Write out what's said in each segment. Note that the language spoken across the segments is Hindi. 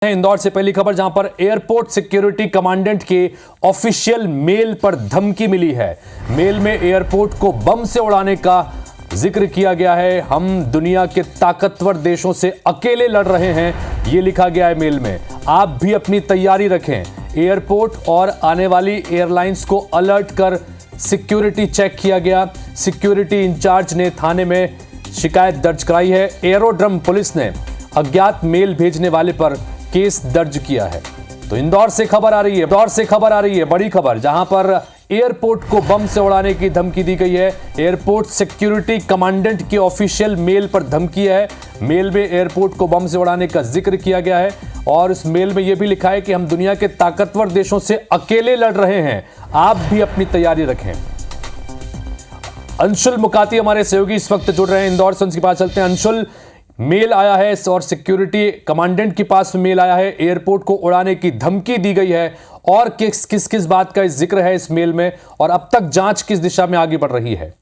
इंदौर से पहली खबर, जहां पर एयरपोर्ट सिक्योरिटी कमांडेंट के ऑफिशियल मेल पर धमकी मिली है। मेल में एयरपोर्ट को बम से उड़ाने का जिक्र किया गया है। हम दुनिया के ताकतवर देशों से अकेले लड़ रहे हैं, यह लिखा गया है मेल में। आप भी अपनी तैयारी रखें। एयरपोर्ट और आने वाली एयरलाइंस को अलर्ट कर सिक्योरिटी चेक किया गया। सिक्योरिटी इंचार्ज ने थाने में शिकायत दर्ज कराई है। एरोड्रम पुलिस ने अज्ञात मेल भेजने वाले पर केस दर्ज किया है। तो इंदौर से खबर आ रही है, बड़ी खबर, जहां पर एयरपोर्ट को बम से उड़ाने की धमकी दी गई है। एयरपोर्ट सिक्योरिटी कमांडेंट के ऑफिशियल मेल पर धमकी है। मेल में एयरपोर्ट को बम से उड़ाने का जिक्र किया गया है और इस मेल में यह भी लिखा है कि हम दुनिया के ताकतवर देशों से अकेले लड़ रहे हैं, आप भी अपनी तैयारी रखें। अंशुल मुकाती हमारे सहयोगी इस वक्त जुड़ रहे हैं इंदौर से, उनके पास चलते हैं। अंशुल, मेल आया है और सिक्योरिटी कमांडेंट के पास मेल आया है, एयरपोर्ट को उड़ाने की धमकी दी गई है, और किस बात का जिक्र है इस मेल में, और अब तक जांच किस दिशा में आगे बढ़ रही है?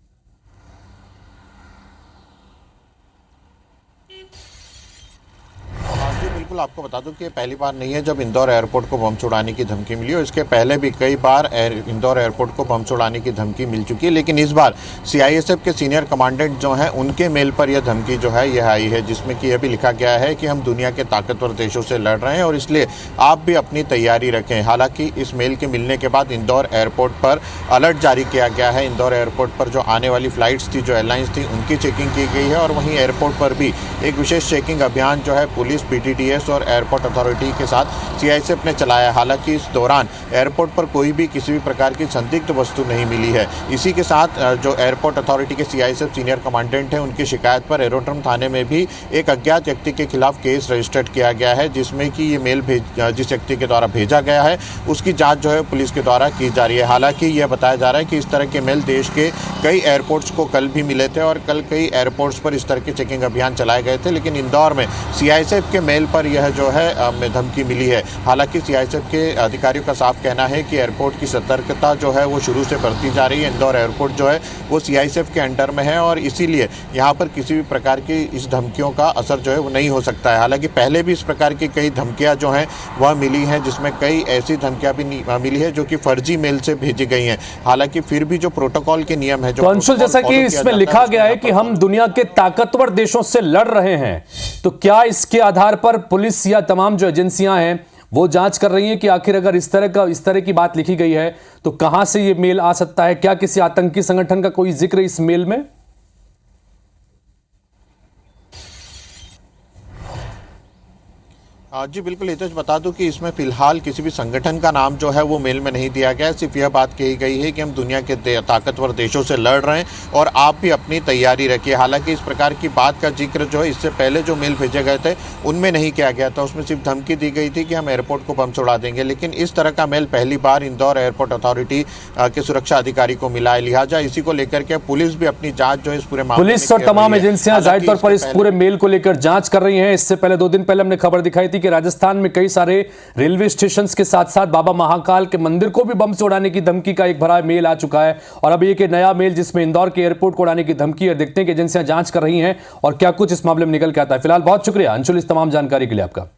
जी बिल्कुल, आपको बता दूं कि ये पहली बार नहीं है जब इंदौर एयरपोर्ट को बम छुड़ाने की धमकी मिली, और इसके पहले भी कई बार इंदौर एयरपोर्ट को बम छुड़ाने की धमकी मिल चुकी है। लेकिन इस बार सीआईएसएफ के सीनियर कमांडेंट जो हैं उनके मेल पर यह धमकी जो है यह आई है, जिसमें कि यह भी लिखा गया है कि हम दुनिया के ताकतवर देशों से लड़ रहे हैं और इसलिए आप भी अपनी तैयारी रखें। हालांकि इस मेल के मिलने के बाद इंदौर एयरपोर्ट पर अलर्ट जारी किया गया है। इंदौर एयरपोर्ट पर जो आने वाली फ्लाइट्स थी, जो एयरलाइंस थी, उनकी चेकिंग की गई है, और वहीं एयरपोर्ट पर भी एक विशेष चेकिंग अभियान जो है पुलिस, पीटीटीएस और एयरपोर्ट अथॉरिटी के साथ सीआईएसएफ ने चलाया। हालांकि इस दौरान एयरपोर्ट पर कोई भी किसी भी प्रकार की संदिग्ध वस्तु नहीं मिली है। इसी के साथ जो एयरपोर्ट अथॉरिटी के सीआईएसएफ सीनियर कमांडेंट हैं, उनकी शिकायत पर एरोड्रम थाने में भी एक अज्ञात व्यक्ति के खिलाफ केस रजिस्टर्ड किया गया है, जिसमें कि ये मेल जिस व्यक्ति के द्वारा भेजा गया है उसकी जाँच जो है पुलिस के द्वारा की जा रही है। हालांकि यह बताया जा रहा है कि इस तरह के मेल देश के कई एयरपोर्ट्स को कल भी मिले थे और कल कई एयरपोर्ट्स पर इस तरह के चेकिंग अभियान चलाए गए थे, लेकिन इंदौर में सीआईएसएफ के मेल पर यह जो है धमकी मिली है। हालांकि सीआईएसएफ के अधिकारियों का साफ कहना है कि एयरपोर्ट की सतर्कता जो है वो शुरू से बढ़ती जा रही है। इंदौर एयरपोर्ट जो है वो सीआईएसएफ के अंडर में है और इसीलिए यहाँ पर किसी भी प्रकार की इस धमकियों का असर जो है वो नहीं हो सकता है। हालांकि पहले भी इस प्रकार की कई धमकियाँ जो हैं वह मिली हैं, जिसमें कई ऐसी धमकियाँ भी मिली है जो कि फर्जी मेल से भेजी गई हैं। हालांकि फिर भी जो प्रोटोकॉल के नियम है, जो अंशुल, जैसा कि इसमें लिखा गया है कि हम दुनिया के ताकतवर देशों से लड़ रहे हैं, तो क्या इसके आधार पर पुलिस या तमाम जो एजेंसियां हैं वो जांच कर रही हैं कि आखिर अगर इस तरह की बात लिखी गई है तो कहां से ये मेल आ सकता है? क्या किसी आतंकी संगठन का कोई जिक्र इस मेल में? जी बिल्कुल, हितेश, बता दूं कि इसमें फिलहाल किसी भी संगठन का नाम जो है वो मेल में नहीं दिया गया है। सिर्फ यह बात कही गई है कि हम दुनिया के ताकतवर देशों से लड़ रहे हैं और आप भी अपनी तैयारी रखिए। हालांकि इस प्रकार की बात का जिक्र जो है इससे पहले जो मेल भेजे गए थे उनमें नहीं किया गया था। उसमें सिर्फ धमकी दी गई थी कि हम एयरपोर्ट को बम छुड़ा देंगे, लेकिन इस तरह का मेल पहली बार इंदौर एयरपोर्ट अथॉरिटी के सुरक्षा अधिकारी को मिला है। लिहाजा इसी को लेकर के पुलिस भी अपनी जाँच जो है इस पूरे मामले में, पुलिस और तमाम एजेंसियां जाहिर तौर पर इस पूरे मेल को लेकर जांच कर रही हैं। इससे पहले 2 दिन पहले हमने खबर दिखाई थी कि राजस्थान में कई सारे रेलवे स्टेशंस के साथ साथ बाबा महाकाल के मंदिर को भी बम से उड़ाने की धमकी का एक भरा मेल आ चुका है, और अब एक नया मेल जिसमें इंदौर के एयरपोर्ट को उड़ाने की धमकी है। देखते हैं कि एजेंसियां जांच कर रही हैं और क्या कुछ इस मामले में निकल के आता है। फिलहाल बहुत शुक्रिया अंशुल इस तमाम जानकारी के लिए आपका।